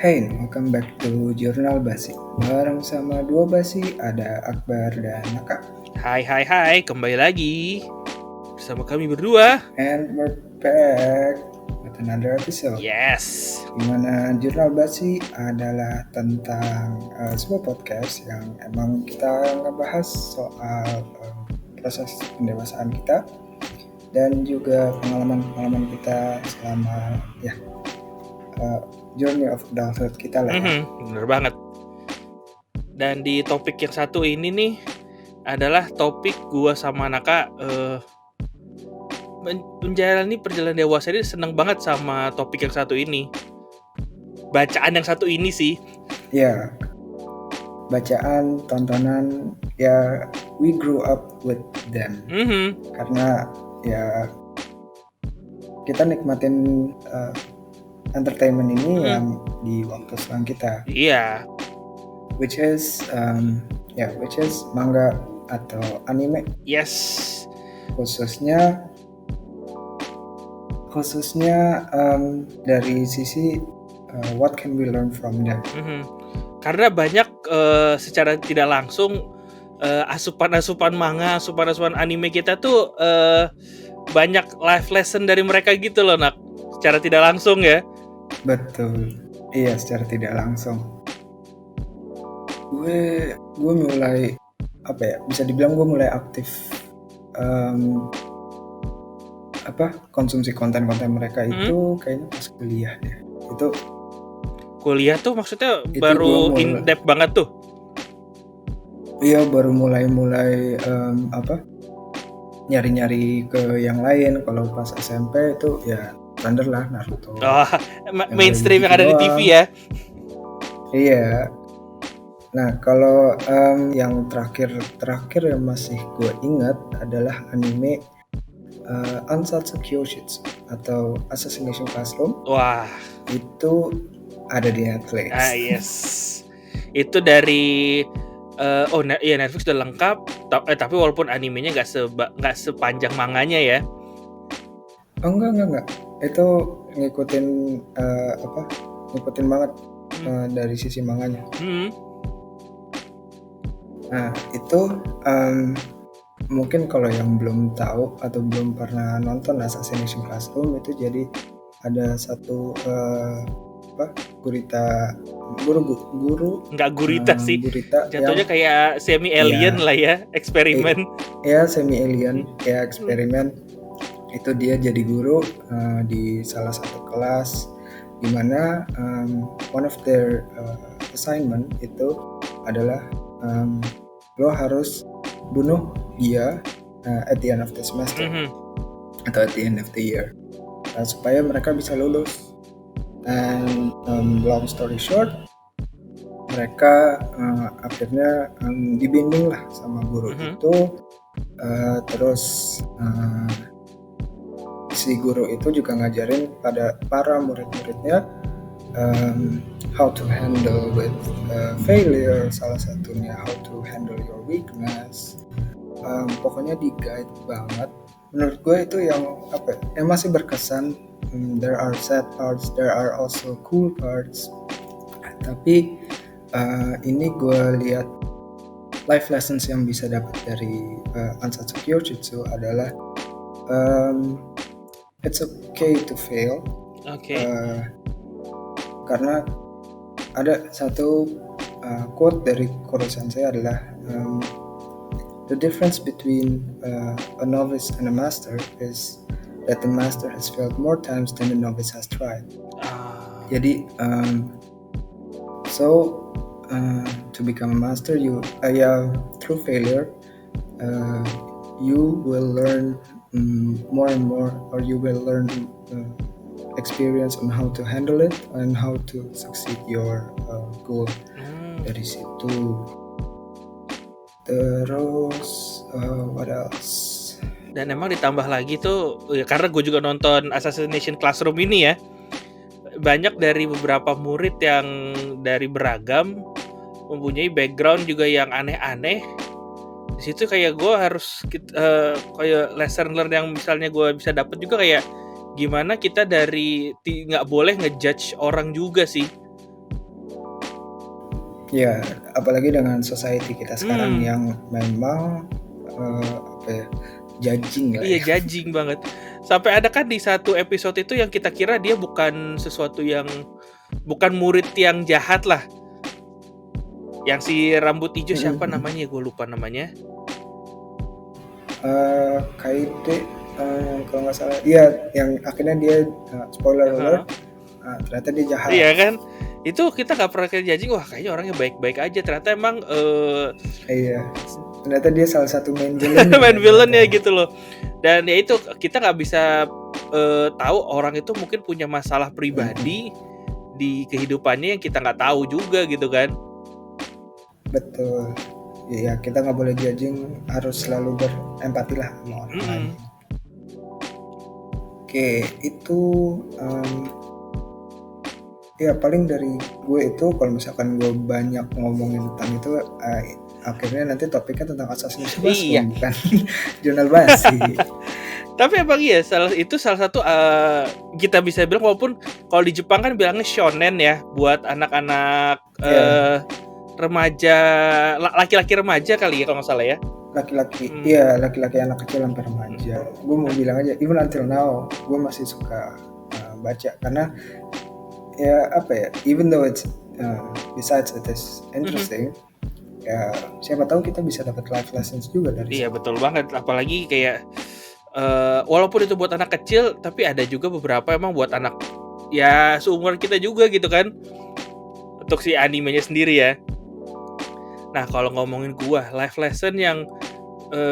Hey, welcome back to Jurnal Basi. Bareng sama dua Basi, ada Akbar dan Naka. Hai, kembali lagi bersama kami berdua. And we're back with another episode. Yes. Dimana Jurnal Basi adalah tentang sebuah podcast yang emang kita ngebahas soal proses pendewasaan kita dan juga pengalaman-pengalaman kita selama journey of adulthood kita lah ya. Bener banget. Dan di topik yang satu ini nih adalah topik gua sama Naka menjalani perjalanan dewasa ini seneng banget sama topik yang satu ini. Bacaan yang satu ini sih. Ya, bacaan, tontonan, ya we grew up with them. Karena ya kita nikmatin entertainment ini yang di waktu selang kita. Iya. Which is manga atau anime. Yes. Khususnya dari sisi what can we learn from them. Karena banyak secara tidak langsung asupan-asupan manga, asupan-asupan anime kita tuh banyak life lesson dari mereka gitu loh, Nak. Secara tidak langsung ya. Betul. Iya, secara tidak langsung. Gue mulai bisa dibilang gue mulai aktif konsumsi konten-konten mereka itu kayaknya pas kuliah deh. Itu kuliah tuh maksudnya baru in depth banget tuh. Iya, baru mulai nyari-nyari ke yang lain. Kalau pas SMP itu ya standar lah Naruto. Mainstream yang ada di TV ya. Iya. Nah, kalau yang terakhir yang masih gue ingat adalah anime Ansatsu Kyoshitsu atau Assassination Classroom. Wah, itu ada di Netflix. Yes. Itu dari Netflix udah lengkap, tapi walaupun animenya nggak sepanjang manganya ya. Enggak. Itu ngikutin banget dari sisi manganya. Nah, itu mungkin kalau yang belum tahu atau belum pernah nonton Assassination Classroom, itu jadi ada satu guru nggak gurita sih, jatuhnya kayak semi alien lah ya, eksperimen. Semi alien ya, eksperimen. Itu dia jadi guru di salah satu kelas, di mana one of their assignment itu adalah lo harus bunuh dia at the end of the semester atau at the end of the year, supaya mereka bisa lulus. And long story short, mereka akhirnya dibimbing lah sama guru itu. Terus si guru itu juga ngajarin pada para murid-muridnya how to handle with failure, salah satunya how to handle your weakness. Pokoknya di guide banget. Menurut gue itu yang masih berkesan. There are sad parts, there are also cool parts. Tapi ini gue lihat life lessons yang bisa dapat dari Ansatsu Kyoshitsu adalah it's okay to fail. Karena ada satu quote dari Koro Sensei adalah the difference between a novice and a master is that the master has failed more times than the novice has tried. Jadi to become a master, you through failure you will learn more and more, or you will learn experience on how to handle it and how to succeed your goal. Dari situ. Terus what else? Dan emang ditambah lagi tuh ya, karena gue juga nonton Assassination Classroom ini ya, banyak dari beberapa murid yang dari beragam, mempunyai background juga yang aneh-aneh. Di situ kayak gue harus kayak lesson learn yang misalnya gue bisa dapat juga kayak gimana kita dari nggak boleh ngejudge orang juga sih. Ya, apalagi dengan society kita sekarang Hmm, yang memang apa ya, judging lah iya ya. judging banget. Sampai ada kan di satu episode itu yang kita kira dia bukan sesuatu yang bukan murid yang jahat lah. Yang si rambut hijau siapa namanya? Gue lupa namanya. Kaite kalau nggak salah, iya yang akhirnya dia spoiler alert, ternyata dia jahat. Iya kan? Itu kita nggak pernah kayak judging, wah kayaknya orangnya baik-baik aja. Ternyata emang Iya, ternyata dia salah satu main villain. main villain ya gitu loh. Dan ya itu kita nggak bisa tahu orang itu mungkin punya masalah pribadi di kehidupannya yang kita nggak tahu juga gitu kan. Betul. Ya kita nggak boleh judging, harus selalu berempati lah sama orang lain. Oke, itu ya paling dari gue itu kalau misalkan gue banyak ngomongin tentang itu akhirnya nanti topiknya tentang Assassin's Creed Iya. bukan jurnal basi. Tapi emang iya salah satu kita bisa bilang, walaupun kalau di Jepang kan bilangnya shonen ya buat anak-anak remaja, laki-laki remaja kali ya kalau nggak salah ya. Laki-laki, iya laki-laki anak kecil sampai remaja. Gue mau bilang aja, even until now, gue masih suka baca karena ya apa ya, even though it's besides it is interesting, ya siapa tahu kita bisa dapat life lessons juga dari Iya betul banget, apalagi kayak walaupun itu buat anak kecil, tapi ada juga beberapa emang buat anak ya seumuran kita juga gitu kan, untuk si animenya sendiri ya. Nah kalau ngomongin gua, life lesson yang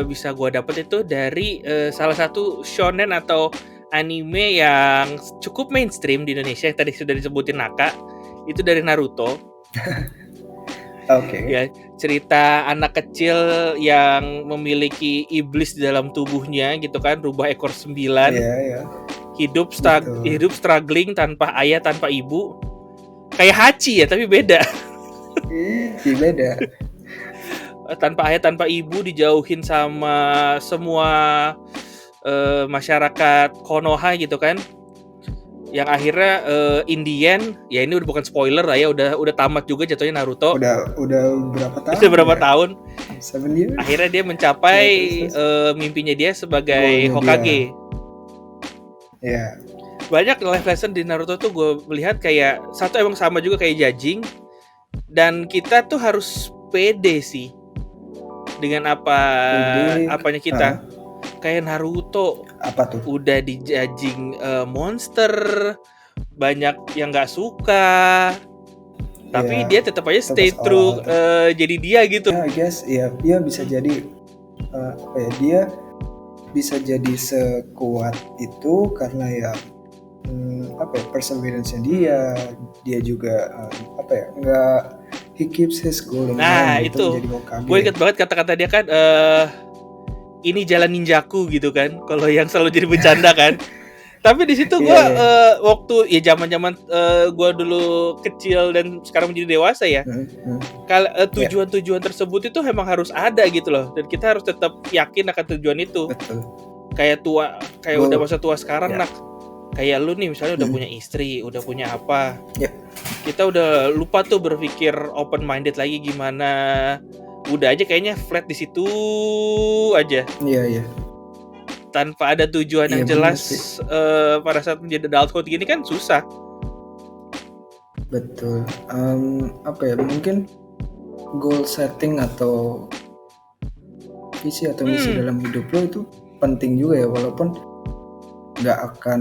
bisa gua dapet itu dari salah satu shonen atau anime yang cukup mainstream di Indonesia yang tadi sudah disebutin Naka, itu dari Naruto. Oke. Ya, cerita anak kecil yang memiliki iblis di dalam tubuhnya gitu kan, rubah ekor 9. Iya. Hidup struggling tanpa ayah, tanpa ibu. Kayak Hachi ya, tapi beda. Iya beda. Tanpa ayah, tanpa ibu, dijauhin sama semua masyarakat Konoha gitu kan. Yang akhirnya in the end, ya ini udah bukan spoiler lah ya, udah tamat juga jatuhnya Naruto. Udah berapa tahun? Udah berapa tahun? 7 years. Akhirnya dia mencapai mimpinya dia sebagai Hokage. Iya. Banyak life lesson di Naruto tuh gue melihat kayak satu emang sama juga kayak judging, dan kita tuh harus pede sih dengan apanya kita. Kayak Naruto apa tuh? Udah dijudging monster, banyak yang nggak suka, tapi dia tetap aja stay true jadi dia gitu. I guess ya dia bisa jadi dia bisa jadi sekuat itu karena ya perseverance-nya dia juga nggak, he keeps his goal in mind itu jadi Hokage. Gue inget banget kata-kata dia kan, ini jalan ninjaku gitu kan, kalau yang selalu jadi bercanda kan. Tapi di situ gue waktu ya zaman-zaman gue dulu kecil dan sekarang menjadi dewasa ya, kalau tujuan-tujuan tersebut itu memang harus ada gitu loh, dan kita harus tetap yakin akan tujuan itu. Betul. Kayak udah masa tua sekarang nak, kayak lu nih misalnya udah punya istri, udah punya apa, kita udah lupa tuh berpikir open minded lagi gimana. Udah aja kayaknya flat di situ aja. Iya. Tanpa ada tujuan yang jelas pada saat menjadi adulthood gini kan susah. Betul. Mungkin goal setting atau visi atau misi dalam hidup lo itu penting juga ya, walaupun nggak akan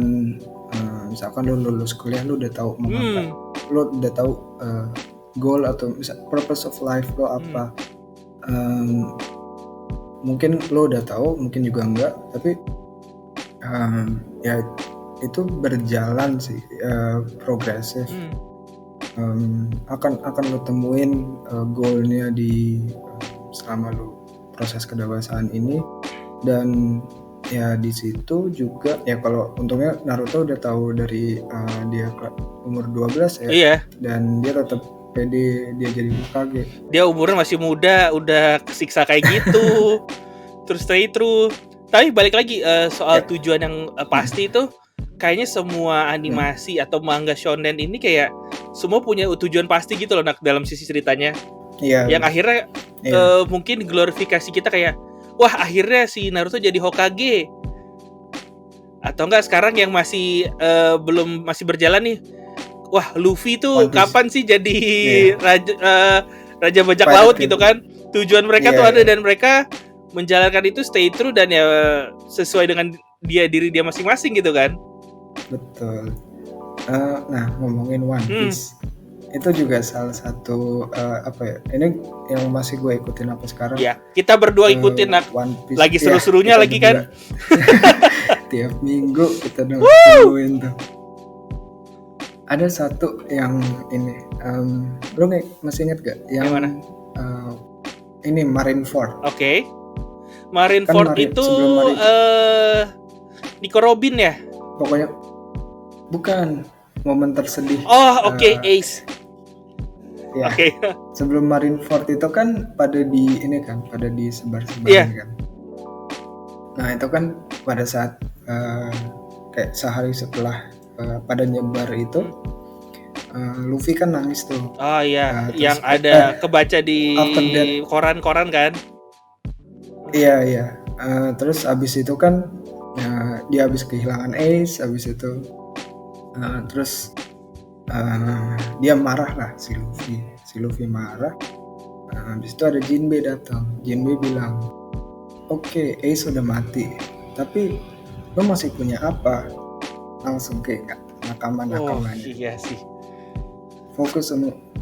misalkan lo lulus kuliah lo udah tahu mengapa, lo udah tahu goal atau purpose of life lo apa. Mungkin lo udah tahu, mungkin juga enggak, tapi ya itu berjalan sih, progresif. Akan lo temuin goalnya di selama lo proses kedewasaan ini, dan ya di situ juga ya kalau untungnya Naruto udah tahu dari dia umur 12 ya. Iya. Dan dia tetap pede dia jadi Hokage. Dia umurnya masih muda udah kesiksa kayak gitu. Terus stay true. Tapi balik lagi soal tujuan yang pasti itu kayaknya semua animasi atau manga shonen ini kayak semua punya tujuan pasti gitu loh dalam sisi ceritanya. Iya. Yang akhirnya Iya. mungkin glorifikasi kita kayak, wah akhirnya si Naruto jadi Hokage. Atau enggak sekarang yang masih masih berjalan nih, wah Luffy tuh One Piece. kapan sih jadi Iya. raja bajak Pirate laut gitu. gitu kan? Tujuan mereka Iya, tuh ada iya. dan mereka menjalankan itu stay true dan ya sesuai dengan diri dia masing-masing gitu kan. Betul. Nah, ngomongin One Piece, itu juga salah satu apa ya? Ini yang masih gue ikutin apa sekarang? Ya, kita berdua ikutin One Piece. lagi seru-serunya kita lagi kan. Tiap minggu kita nungguin tuh. Ada satu yang ini, lo masih inget gak? Yang mana? Ini Marineford. Oke. Marineford itu Nico Robin ya? Pokoknya bukan momen tersedih. Oh, oke, Ace. Ya. Oke. Sebelum Marineford itu kan pada disebar-sebarin kan. Nah, itu kan pada saat kayak sehari setelah pada nyebar itu Luffy kan nangis tuh. Oh iya, yang ada kebaca di koran-koran kan? Iya. Terus abis itu kan dia habis kehilangan Ace, abis itu terus dia marah lah si Luffy marah. Habis itu ada Jinbe datang. Jinbe bilang, "Oke, Ace sudah mati, tapi lo masih punya apa?" Langsung kayak nakaman-nakamannya. Oh iya sih. Fokus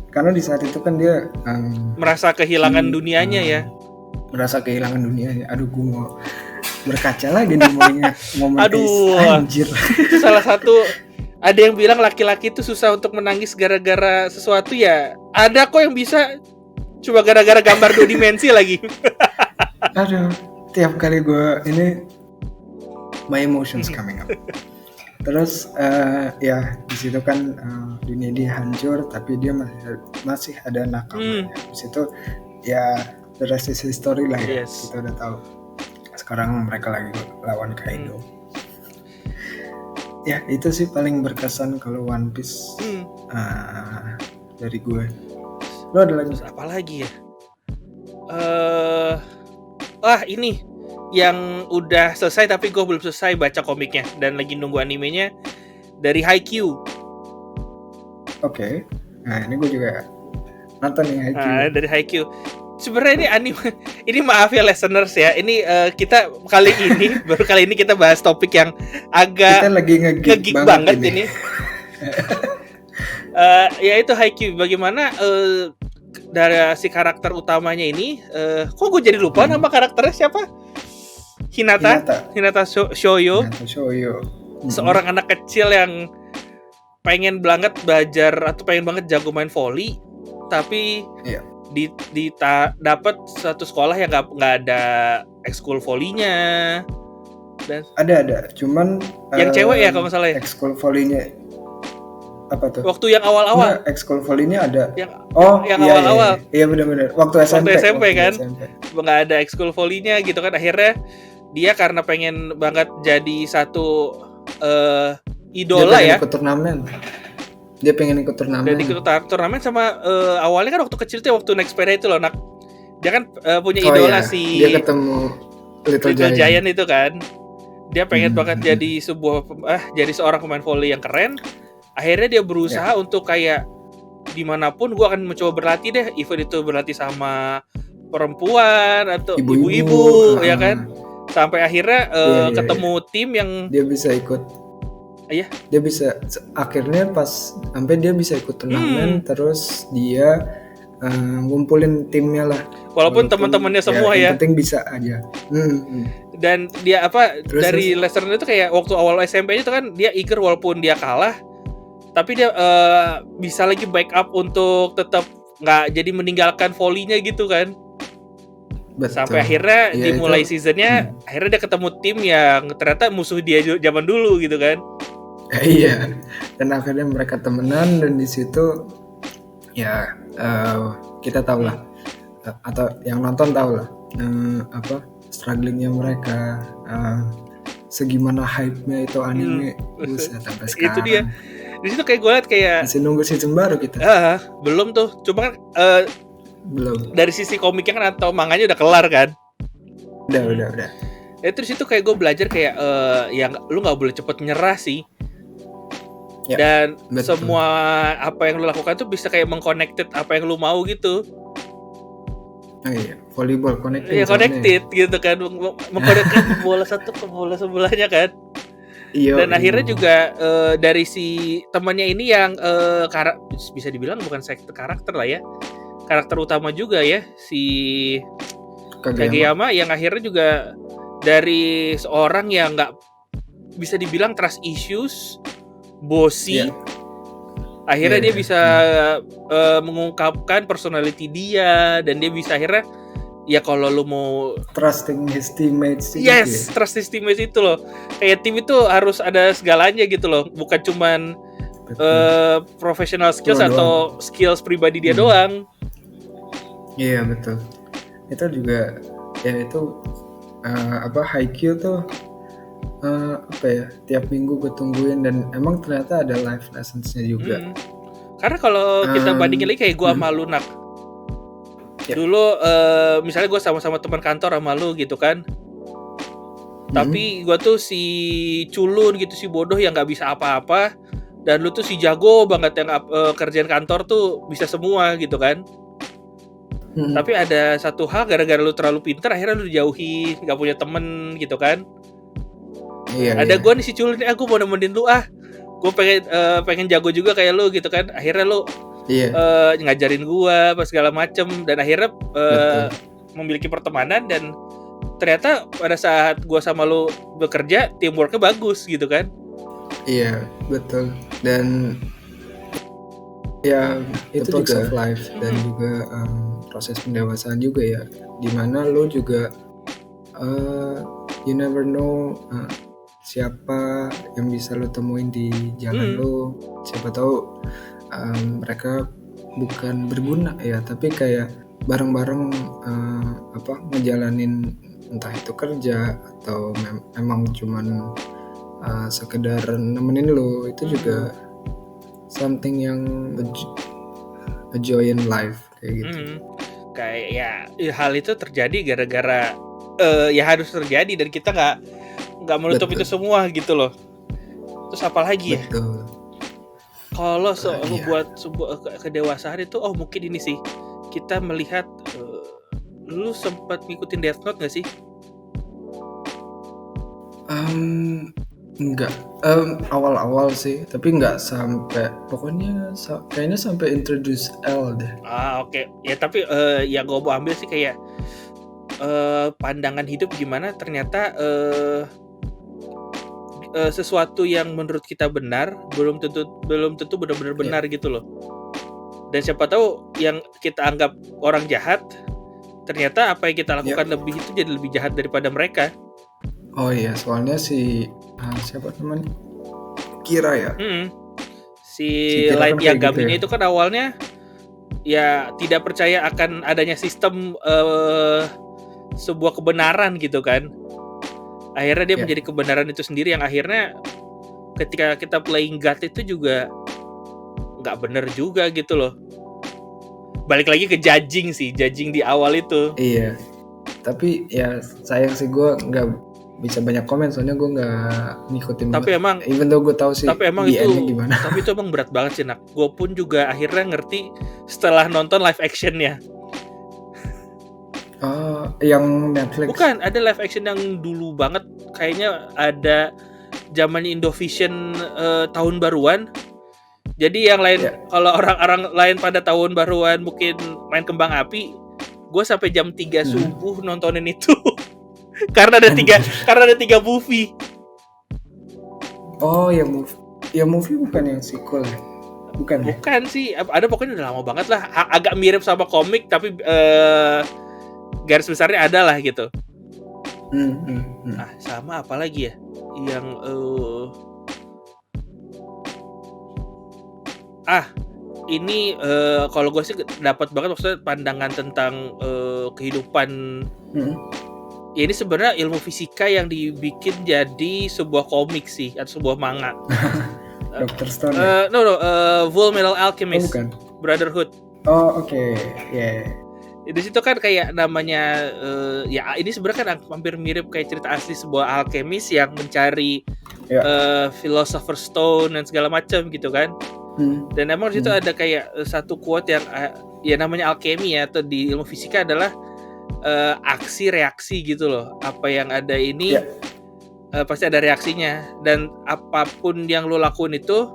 karena di saat itu kan dia merasa kehilangan dunianya ya. Merasa kehilangan dunianya. Aduh, gue mau berkaca lagi nih mau ingat momen Aduh, anjir. Itu salah satu. Ada yang bilang laki-laki itu susah untuk menangis gara-gara sesuatu ya. Ada kok yang bisa, cuma gara-gara gambar 2 dimensi lagi. Aduh, tiap kali gue ini my emotions coming up. Terus ya di situ kan dunia dia hancur, tapi dia masih ada nakamanya. Di situ ya the rest is history lah ya. Yes. Kita udah tahu. Sekarang mereka lagi lawan Kaido. Ya itu sih paling berkesan kalau One Piece dari gue. Lo ada lagi apa lagi ya? Ini yang udah selesai tapi gue belum selesai baca komiknya dan lagi nunggu animenya dari Haikyuu. Oke. Nah ini gue juga nonton nih Haikyuu. Dari Haikyuu. Sebenarnya ini anime, ini maaf ya listeners ya, ini kita baru kali ini kita bahas topik yang agak kita lagi nge-geek banget ini. Ya itu Haikyuu, bagaimana dari si karakter utamanya ini, kok gue jadi lupa nama karakternya siapa? Hinata Shoyo. Seorang anak kecil yang pengen banget belajar atau pengen banget jago main volley, tapi dapat satu sekolah yang nggak ada ekskul volley-nya. Dan ada cuman yang cewek ya kalau nggak salah ya. Ekskul volley-nya apa tuh? Waktu yang awal-awal. Ekskul volley-nya ada. Yang awal-awal. Iya benar-benar. Waktu SMP kan. Nggak ada ekskul volley-nya gitu kan. Akhirnya dia karena pengen banget jadi satu idola ya. Dia pengen ikut turnamen. Dan ikut turnamen sama awalnya kan waktu kecil tuh waktu naik sepeda itu loh, dia kan punya idola si dia ketemu Little Giant itu kan. Dia pengen banget jadi seorang pemain volley yang keren. Akhirnya dia berusaha untuk kayak dimanapun gue akan mencoba berlatih deh, event itu berlatih sama perempuan atau ibu-ibu ya kan. Sampai akhirnya ketemu tim yang dia bisa ikut. Iya. Dia bisa akhirnya pas sampai dia bisa ikut turnamen, terus dia ngumpulin timnya lah. Walaupun teman-temannya semua ya. Yang penting bisa aja. Dan dia dari lesson itu kayak waktu awal SMP itu kan dia eager walaupun dia kalah, tapi dia bisa lagi backup untuk tetap nggak jadi meninggalkan volley-nya gitu kan. Betul. Sampai akhirnya dimulai seasonnya, akhirnya dia ketemu tim yang ternyata musuh dia zaman dulu gitu kan. Iya, dan akhirnya mereka temenan dan di situ ya kita tahu lah atau yang nonton tahu lah strugglingnya mereka, segimana hype-nya itu anime sampai sekarang. Itu dia. Di situ kayak gue liat kayak Masih nunggu season baru kita. belum tuh. Cuma kan Belum. dari sisi komiknya kan atau manganya udah kelar kan. Udah. Ya terus itu kayak gue belajar kayak ya lu nggak boleh cepet nyerah sih. Ya, Dan betul. semua apa yang lu lakukan tuh bisa kayak mengconnected apa yang lu mau gitu. Oh iya, volleyball connecting. Ya connected gitu kan, mengkonekkan bola satu ke bola sebelahnya kan. Iya. Dan akhirnya juga dari si temannya ini yang bisa dibilang bukan side karakter lah ya, karakter utama juga ya, si Kageyama yang akhirnya juga dari seorang yang nggak bisa dibilang trust issues, bossy, akhirnya dia bisa mengungkapkan personality dia, dan dia bisa akhirnya ya kalau lu mau trusting his teammates. Yes, trust his teammates itu loh. Kayak tim itu harus ada segalanya gitu loh, bukan cuman professional skills atau skills pribadi dia doang. Iya betul. Itu juga ya itu Haikyuu tuh tiap minggu gue tungguin, dan emang ternyata ada life lessons-nya juga. Karena kalau kita bandingin lagi kayak gue sama Lunak. Dulu misalnya gue sama-sama teman kantor sama lu gitu kan. Tapi gue tuh si culun gitu, si bodoh yang gak bisa apa-apa. Dan lu tuh si jago banget yang kerjaan kantor tuh bisa semua gitu kan. Tapi ada satu hal, gara-gara lu terlalu pintar akhirnya lu dijauhi, gak punya temen gitu kan. Ada gue nih si culun nih, aku mau nemenin lu gue pengen jago juga kayak lu gitu kan. Akhirnya lu ngajarin gua apa segala macem, dan akhirnya memiliki pertemanan, dan ternyata pada saat gua sama lu bekerja teamworknya bagus gitu kan. Iya betul, dan ya itu juga life dan juga proses pendewasaan juga ya, dimana lu juga you never know siapa yang bisa lu temuin di jalan lu, siapa tahu mereka bukan berguna ya, tapi kayak bareng-bareng ngejalanin entah itu kerja atau memang cuman sekedar nemenin lo, itu juga something yang a joy in life kayak gitu. Kayak ya hal itu terjadi gara-gara ya harus terjadi, dan kita nggak menutup itu semua gitu loh. Terus apa lagi ya? Kalau buat sebuah kedewasaan itu, mungkin ini sih, kita melihat lu sempat ngikutin Death Note nggak sih? Enggak, awal-awal sih, tapi nggak sampai, pokoknya kayaknya sampai introduce L deh. Oke. Ya tapi yang gue mau ambil sih kayak pandangan hidup gimana ternyata sesuatu yang menurut kita benar belum tentu benar-benar benar gitu loh. Dan siapa tahu yang kita anggap orang jahat, ternyata apa yang kita lakukan lebih itu jadi lebih jahat daripada mereka. Oh iya, soalnya si siapa namanya? Kira ya. Si Light Yagami-nya itu kan awalnya ya tidak percaya akan adanya sistem sebuah kebenaran gitu kan. Akhirnya dia menjadi kebenaran itu sendiri, yang akhirnya ketika kita playing God itu juga nggak bener juga gitu loh. Balik lagi ke judging di awal itu. Iya, tapi ya sayang sih gue nggak bisa banyak komen, soalnya gue nggak ngikutin. Tapi emang, even though gue tahu sih, tapi emang itu gimana. Tapi itu emang berat banget sih, Nak. Gue pun juga akhirnya ngerti setelah nonton live actionnya. Yang Netflix? Bukan, ada live action yang dulu banget, kayaknya ada zamannya Indovision tahun baruan. Jadi yang lain, kalau orang-orang lain pada tahun baruan mungkin main kembang api, gue sampai jam 3 subuh nontonin itu. karena ada 3 movie. Oh ya, movie bukan yang sequel ya? Bukan sih, ada pokoknya udah lama banget lah, agak mirip sama komik tapi garis besarnya ada lah gitu. Sama apa lagi ya yang ini kalau gue sih dapat banget maksudnya pandangan tentang kehidupan. Ya ini sebenarnya ilmu fisika yang dibikin jadi sebuah komik sih, atau sebuah manga. Dr. Stone ya? No, Full Metal Oh Alchemist bukan. Brotherhood. Oh oke, ya. Di situ kan kayak namanya ya ini sebenarnya kan hampir mirip kayak cerita asli sebuah alkemis yang mencari Ya. Philosopher's Stone dan segala macam gitu kan. Dan emang di situ ada kayak satu quote yang ya namanya alkemi ya, atau di ilmu fisika adalah aksi reaksi gitu loh. Apa yang ada ini pasti ada reaksinya, dan apapun yang lu lakuin itu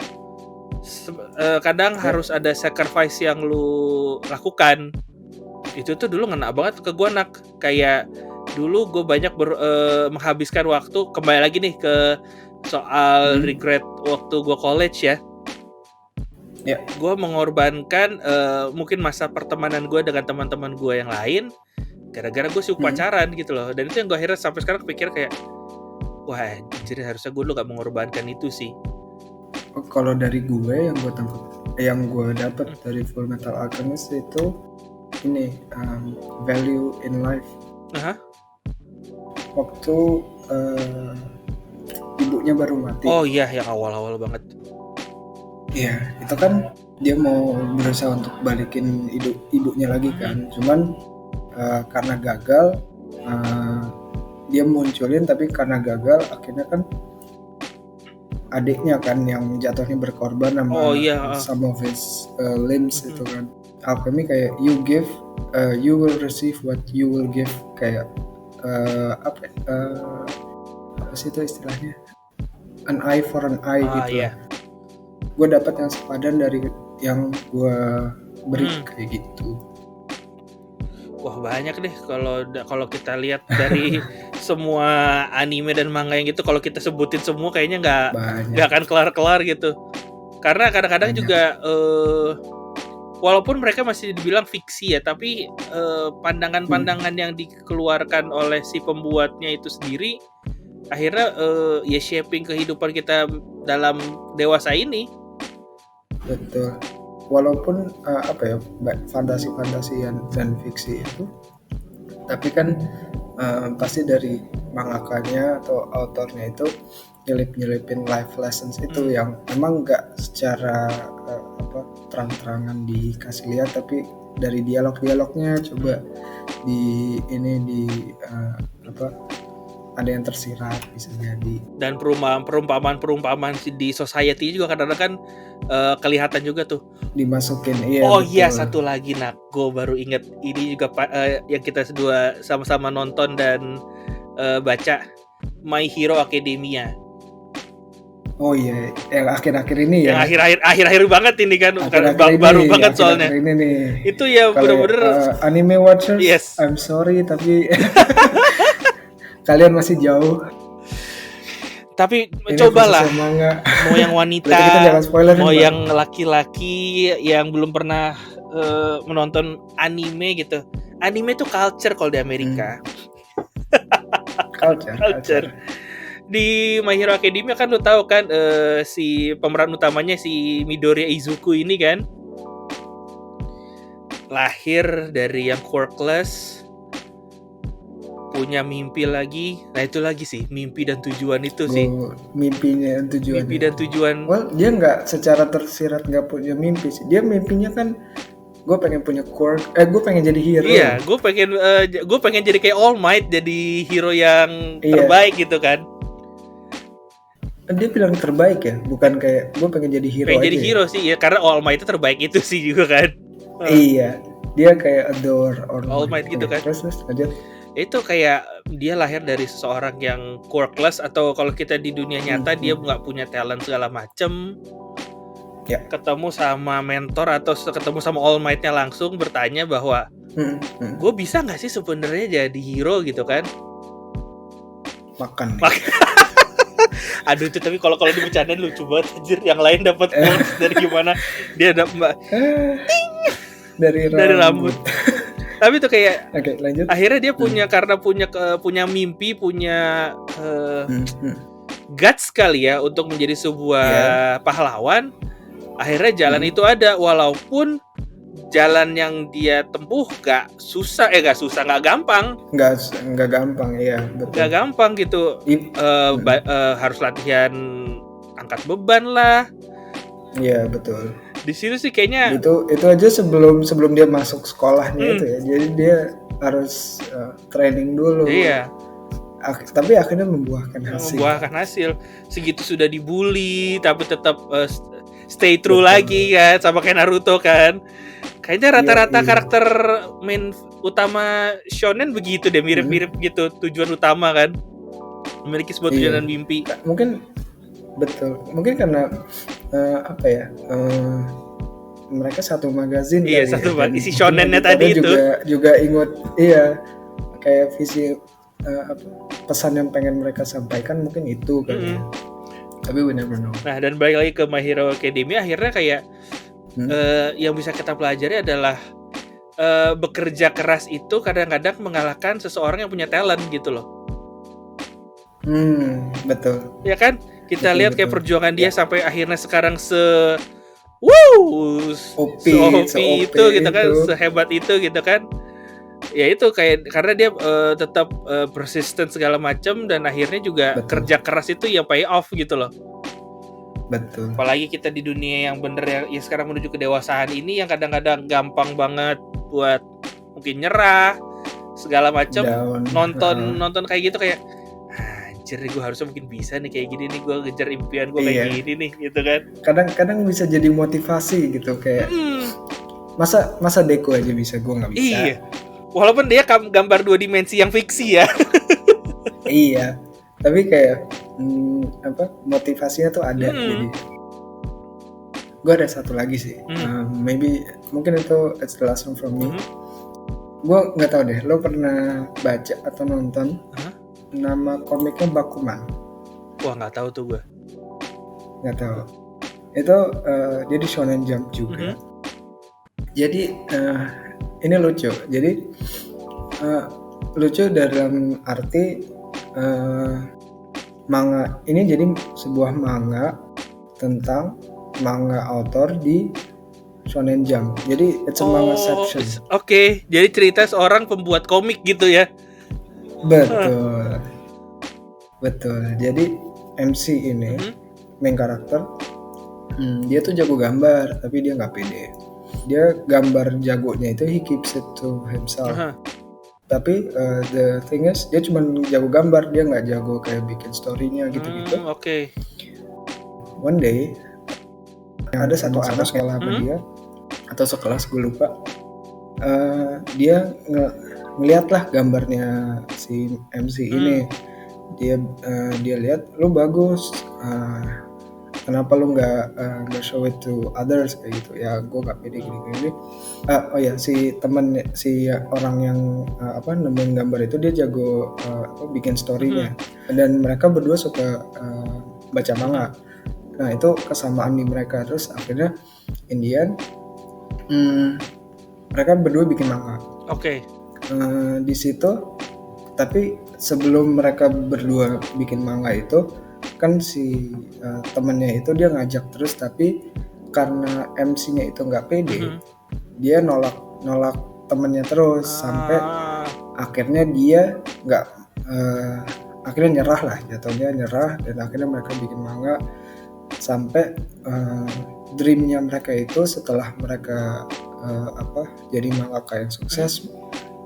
kadang harus ada sacrifice yang lu lakukan. Itu tuh dulu ngena banget ke gue, nak. Kayak dulu gue banyak menghabiskan waktu, kembali lagi nih ke soal regret waktu gue college ya. Gue mengorbankan mungkin masa pertemanan gue dengan teman-teman gue yang lain gara-gara gue sibuk pacaran gitu loh. Dan itu yang gue akhirnya sampai sekarang pikir kayak, wah jadi harusnya gue dulu gak mengorbankan itu sih. Kalau dari gue yang gue dapat dari Full Metal Alchemist itu ini value in life. Waktu ibunya baru mati. Oh iya, yang awal-awal banget. Iya, itu kan dia mau berusaha untuk balikin ibunya lagi kan. Cuman karena gagal, dia munculin, tapi karena gagal akhirnya kan adiknya kan yang jatuhnya berkorban sama some of his limbs itu kan. Alchemy kayak you give, you will receive what you will give, kayak apa sih itu istilahnya, an eye for an eye gitu. Gue dapat yang sepadan dari yang gue beri kayak gitu. Wah banyak deh kalau kita lihat dari semua anime dan manga yang gitu, kalau kita sebutin semua kayaknya nggak akan kelar-kelar gitu. Karena kadang-kadang juga walaupun mereka masih dibilang fiksi ya, tapi pandangan-pandangan yang dikeluarkan oleh si pembuatnya itu sendiri akhirnya ya shaping kehidupan kita dalam dewasa ini. Betul. Walaupun fantasi-fantasi dan fiksi itu, tapi kan pasti dari mangakanya atau autornya itu nyelipin life lessons itu yang emang nggak secara terang-terangan dikasih lihat, tapi dari dialognya coba ada yang tersirat bisa jadi. Dan perumpamaan di society juga kadang-kadang kan kelihatan juga tuh dimasukin. Satu lagi, nak, gue baru inget ini juga yang kita berdua sama-sama nonton dan baca, My Hero Academia. Oh iya, yang akhir-akhir ini ya. Yang akhir-akhir banget ini kan, baru banget soalnya. Ini nih. Itu ya bener-bener anime watchers. Yes. I'm sorry tapi kalian masih jauh. Tapi cobalah, mau yang wanita, mau yang laki-laki yang belum pernah menonton anime gitu. Anime tuh culture kalau di Amerika. Culture. Di My Hero Academia kan lu tahu kan si pemeran utamanya si Midoriya Izuku ini kan lahir dari yang quirkless, punya mimpi lagi. Nah itu lagi sih, mimpi dan tujuan itu sih. Mimpinya dan tujuan. Mimpi dan tujuan. Well, dia nggak secara tersirat nggak punya mimpi sih. Dia mimpinya kan, gue pengen punya quirk. Gue pengen jadi hero. Iya, gue pengen jadi kayak All Might, jadi hero yang terbaik gitu kan. Dia bilang terbaik ya, bukan kayak gue pengen jadi hero. Pengen jadi hero sih ya, karena All Might itu terbaik itu sih juga kan. Iya, dia kayak adore All Might gitu kan. Terus lanjut. Itu kayak dia lahir dari seseorang yang quirkless, atau kalau kita di dunia nyata dia nggak punya talent segala macem. Ketemu sama mentor atau ketemu sama All Might-nya langsung, bertanya bahwa gue bisa nggak sih sebenarnya jadi hero gitu kan? Makan. Aduh itu tapi kalau dibicarain lucu banget anjir. Yang lain dapat quotes dari gimana dia dapat dari rambut. Tapi itu kayak lanjut. Akhirnya dia punya mimpi, punya guts kali ya untuk menjadi sebuah pahlawan. Akhirnya jalan itu ada, walaupun jalan yang dia tempuh gak gampang. Gak gampang, iya betul. Gak gampang gitu. Harus latihan angkat beban lah, Iya betul. Di situ sih kayaknya Itu aja sebelum dia masuk sekolahnya itu hmm, ya. Jadi dia harus training dulu. iya, Tapi akhirnya membuahkan hasil. membuahkan hasil. Segitu sudah dibully tapi tetap stay true Betul. lagi kan, sama kayak Naruto kan. Kayaknya rata-rata Iya. karakter main utama shonen begitu deh, mirip-mirip gitu, tujuan utama kan. Memiliki sebuah tujuan dan mimpi. Mungkin betul. Mungkin karena apa ya? Mereka satu magazin Iya, kali satu ya, dan isi shonennya editornya tadi itu. juga ingat, iya, kayak visi apa, pesan yang pengen mereka sampaikan mungkin itu kan ya. Tapi we never know. Nah, dan balik lagi ke My Hero Academia, akhirnya kayak yang bisa kita pelajari adalah bekerja keras itu kadang-kadang mengalahkan seseorang yang punya talent gitu loh. Betul. Ya kan? Kita lihat kayak perjuangan dia sampai akhirnya sekarang OP itu gitu kan, sehebat itu gitu kan. Ya itu kayak karena dia tetap persisten segala macam, dan akhirnya juga kerja keras itu yang pay off gitu loh. Betul. Apalagi kita di dunia yang bener ya sekarang menuju kedewasaan ini, yang kadang-kadang gampang banget buat mungkin nyerah segala macam, nonton kayak gitu kayak anjir, gue harusnya mungkin bisa nih kayak gini nih, gue ngejar impian gue kayak gini nih gitu kan. Kadang-kadang bisa jadi motivasi gitu, kayak masa Deku aja bisa, gue nggak bisa. Iya, walaupun dia gambar 2 dimensi yang fiksi ya. Iya, tapi kayak apa, motivasinya tuh ada. Jadi gue ada satu lagi sih, mungkin itu it's the last one from me. Gue nggak tahu deh, lo pernah baca atau nonton nama komiknya Bakuman? Wah, nggak tahu tuh gue. Nggak tahu. Itu dia di Shonen Jump juga. Jadi ini lucu. Jadi lucu dalam arti manga ini jadi sebuah manga tentang manga author di Shonen Jump. Jadi it's a manga section. Oke, jadi cerita seorang pembuat komik gitu ya. Betul. Jadi MC ini main karakter, dia tuh jago gambar tapi dia nggak pede. Dia gambar jagonya itu he keeps it to himself. Tapi the thing is dia cuma jago gambar, dia nggak jago kayak bikin story-nya gitu-gitu. Oke. One day ada satu anak sekolah sama dia atau sekelas, gue lupa. Dia ngeliatlah gambarnya si MC ini. Dia lihat, lu bagus, kenapa lu nggak show it to others kayak gitu ya. Gue nggak pede gini. Oh ya, si orang yang nemuin gambar itu dia jago bikin storynya, dan mereka berdua suka baca manga. Nah itu kesamaan di mereka. Terus akhirnya Indian mereka berdua bikin manga. Oke. Di situ, tapi sebelum mereka berdua bikin manga itu kan si temennya itu dia ngajak terus, tapi karena MC-nya itu nggak pede, dia nolak temennya terus sampai akhirnya dia nggak akhirnya nyerah lah, jatuhnya nyerah, dan akhirnya mereka bikin manga sampai dreamnya mereka itu setelah mereka jadi mangaka yang sukses,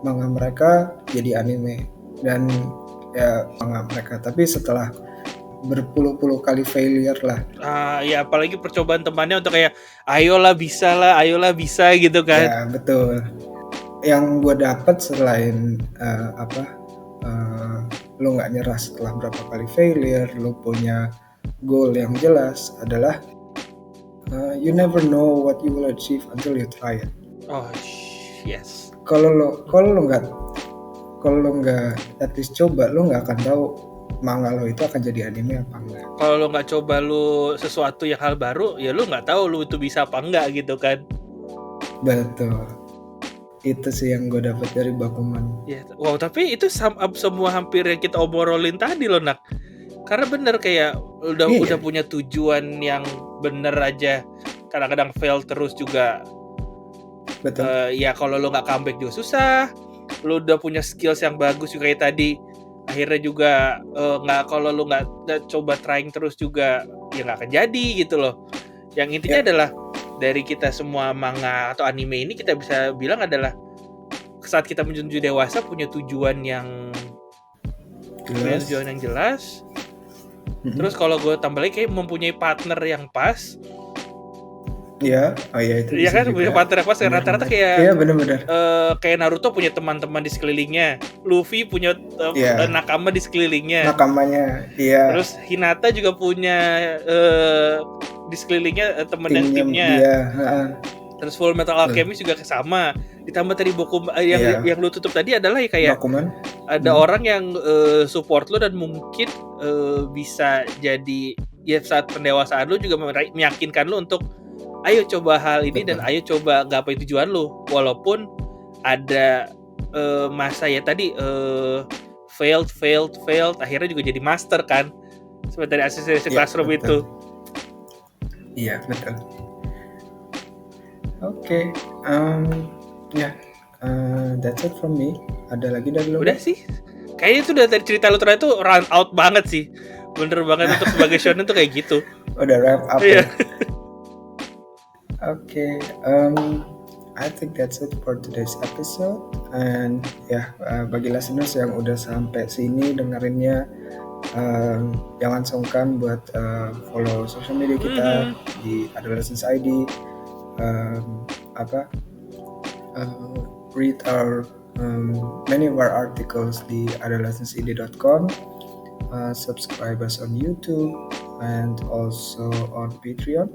manga mereka jadi anime. Dan ya manga mereka, tapi setelah berpuluh-puluh kali failure lah. Ya apalagi percobaan temannya untuk kayak ayolah bisa gitu kan. Ya betul. Yang gue dapat selain lo nggak nyerah setelah berapa kali failure, lo punya goal yang jelas, adalah you never know what you will achieve until you try it. Oh yes. Kalau lo nggak at least coba, lo nggak akan tahu manga lo itu akan jadi anime apa enggak. Kalau lo nggak coba lo sesuatu yang hal baru, ya lo nggak tahu lo itu bisa apa enggak gitu kan. Betul. Itu sih yang gue dapat dari Bakuman. Ya, wow, tapi itu semua hampir yang kita obrolin tadi loh, Nak. Karena bener kayak udah punya tujuan yang bener aja, kadang-kadang fail terus juga. Betul. Ya kalau lo nggak comeback juga susah. Lo udah punya skills yang bagus juga kayak tadi, akhirnya juga kalau lo nggak coba trying terus juga ya nggak akan jadi gitu loh. Yang intinya adalah dari kita semua manga atau anime ini kita bisa bilang adalah saat kita menuju dewasa punya tujuan yang jelas. Terus kalau gue tambah lagi kayak mempunyai partner yang pas. Iya, itu. Iya kan, punya partner yang pas. Rata-rata kayak. Iya benar-benar. Kayak Naruto punya teman-teman di sekelilingnya, Luffy punya nakama di sekelilingnya. Nakamanya, iya. Terus Hinata juga punya di sekelilingnya teman dan timnya. Iya. Terus Full Metal Alchemist juga sama. Ditambah tadi yang lu tutup tadi adalah kayak Bakuman. Ada orang yang support lu dan mungkin bisa jadi ya saat pendewasaan lu juga meyakinkan lu untuk ayo coba hal ini. Betul. Dan ayo coba gapai tujuan lu walaupun ada masa ya tadi failed akhirnya juga jadi master kan seperti dari Assassination Classroom itu. Iya betul. Oke, that's it from me. Ada lagi dari lu? Udah sih. Kayaknya itu udah dari cerita lu terakhir tuh run out banget sih. Bener banget untuk sebagai shonen tuh kayak gitu. Udah wrap up. Iya. Oke, I think that's it for today's episode. And bagi listeners yang udah sampai sini dengerinnya, jangan sungkan buat follow social media kita di Adolescence ID. Read our many of our articles di adolescenceid.com, subscribe us on YouTube and also on Patreon.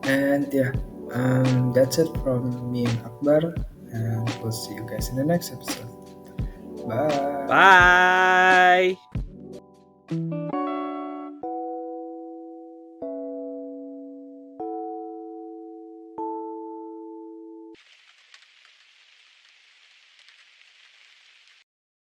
And that's it from me and Akbar, and we'll see you guys in the next episode. Bye. Bye.